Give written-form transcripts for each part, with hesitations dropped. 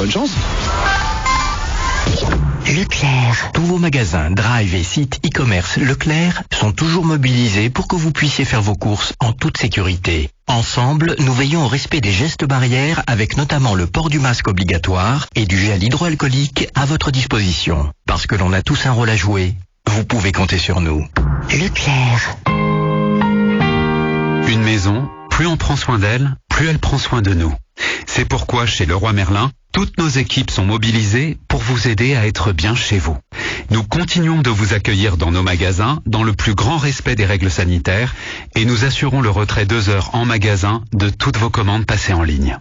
Bonne chance. Leclerc. Tous vos magasins, drive et sites e-commerce Leclerc sont toujours mobilisés pour que vous puissiez faire vos courses en toute sécurité. Ensemble, nous veillons au respect des gestes barrières avec notamment le port du masque obligatoire et du gel hydroalcoolique à votre disposition. Parce que l'on a tous un rôle à jouer, vous pouvez compter sur nous. Leclerc. Une maison, plus on prend soin d'elle, plus elle prend soin de nous. C'est pourquoi chez Leroy Merlin, toutes nos équipes sont mobilisées pour vous aider à être bien chez vous. Nous continuons de vous accueillir dans nos magasins dans le plus grand respect des règles sanitaires et nous assurons le retrait 2 heures en magasin de toutes vos commandes passées en ligne.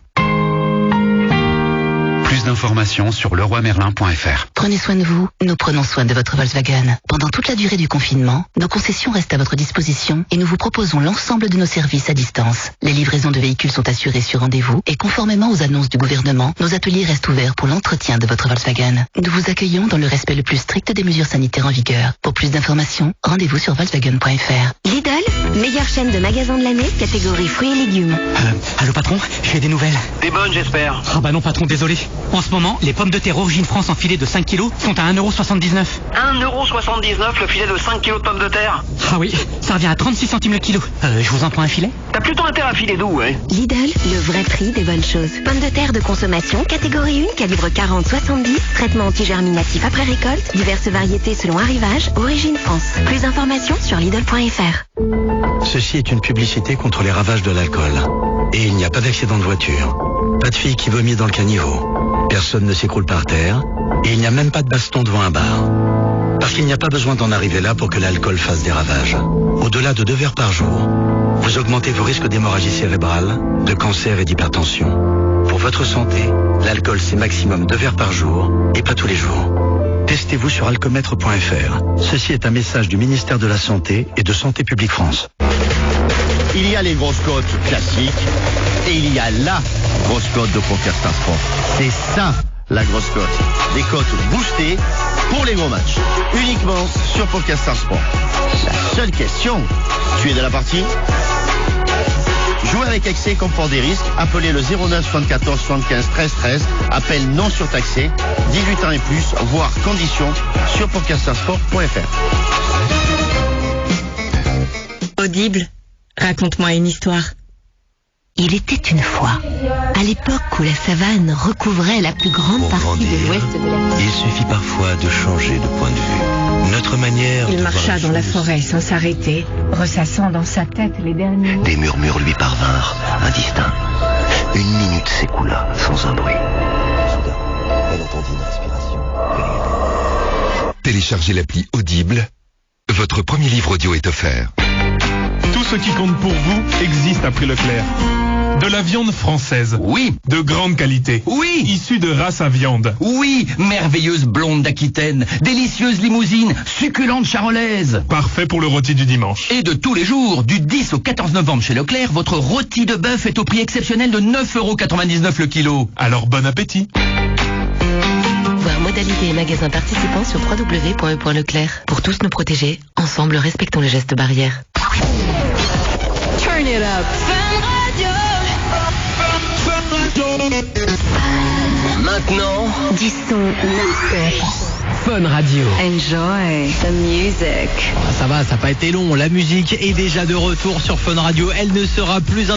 Plus d'informations sur leroymerlin.fr. Prenez soin de vous, nous prenons soin de votre Volkswagen. Pendant toute la durée du confinement, nos concessions restent à votre disposition et nous vous proposons l'ensemble de nos services à distance. Les livraisons de véhicules sont assurées sur rendez-vous et conformément aux annonces du gouvernement, nos ateliers restent ouverts pour l'entretien de votre Volkswagen. Nous vous accueillons dans le respect le plus strict des mesures sanitaires en vigueur. Pour plus d'informations, rendez-vous sur volkswagen.fr. Lidl, meilleure chaîne de magasins de l'année, catégorie fruits et légumes. Allô patron, j'ai des nouvelles. Des bonnes, j'espère. Ah bah non patron, désolé. En ce moment, les pommes de terre Origine France en filet de 5 kilos sont à 1,79 €. 1,79 € le filet de 5 kilos de pommes de terre. Ah oui, ça revient à 36 centimes le kilo. Je vous en prends un filet? T'as plutôt intérêt à filer d'où, ouais? Lidl, le vrai prix des bonnes choses. Pommes de terre de consommation, catégorie 1, calibre 40-70, traitement antigerminatif après récolte, diverses variétés selon arrivage, Origine France. Plus d'informations sur Lidl.fr. Ceci est une publicité contre les ravages de l'alcool. Et il n'y a pas d'accident de voiture. Pas de fille qui vomit dans le caniveau. Personne ne s'écroule par terre. Et il n'y a même pas de baston devant un bar. Parce qu'il n'y a pas besoin d'en arriver là pour que l'alcool fasse des ravages. Au-delà de 2 verres par jour, vous augmentez vos risques d'hémorragie cérébrale, de cancer et d'hypertension. Pour votre santé, l'alcool c'est maximum 2 verres par jour et pas tous les jours. Testez-vous sur alcomètre.fr. Ceci est un message du ministère de la Santé et de Santé publique France. Il y a les grosses cotes classiques et il y a la grosse cote de PokerStars Sport. C'est ça, la grosse cote. Des cotes boostées pour les gros matchs. Uniquement sur PokerStars Sport. La seule question, tu es de la partie? Jouer avec excès comporte des risques. Appelez le 09 74 75 13 13. Appel non surtaxé. 18 ans et plus, voire conditions sur PokerStarsSport.fr. Audible, raconte-moi une histoire. Il était une fois, à l'époque où la savane recouvrait la plus grande partie de l'ouest de la Il suffit parfois de changer de point de vue. Notre manière Il de marcha voir les dans la choses. forêt sans s'arrêter, ressassant dans sa tête les derniers mots. Des murmures lui parvinrent, indistincts. Une minute s'écoula sans un bruit. Soudain, elle entendit une respiration. Téléchargez l'appli Audible. Votre premier livre audio est offert. Tout ce qui compte pour vous existe à prix Leclerc. De la viande française. Oui. De grande qualité. Oui. Issue de race à viande. Oui. Merveilleuse blonde d'Aquitaine. Délicieuse limousine. Succulente charolaise. Parfait pour le rôti du dimanche. Et de tous les jours, du 10 au 14 novembre chez Leclerc, votre rôti de bœuf est au prix exceptionnel de 9,99 € le kilo. Alors bon appétit. Voir modalités et magasins participants sur www.e.leclerc. Pour tous nous protéger, ensemble respectons les gestes barrières. Turn it up. Maintenant, du son non-stop. Fun Radio. Enjoy the music. Ça va, ça n'a pas été long. La musique est déjà de retour sur Fun Radio. Elle ne sera plus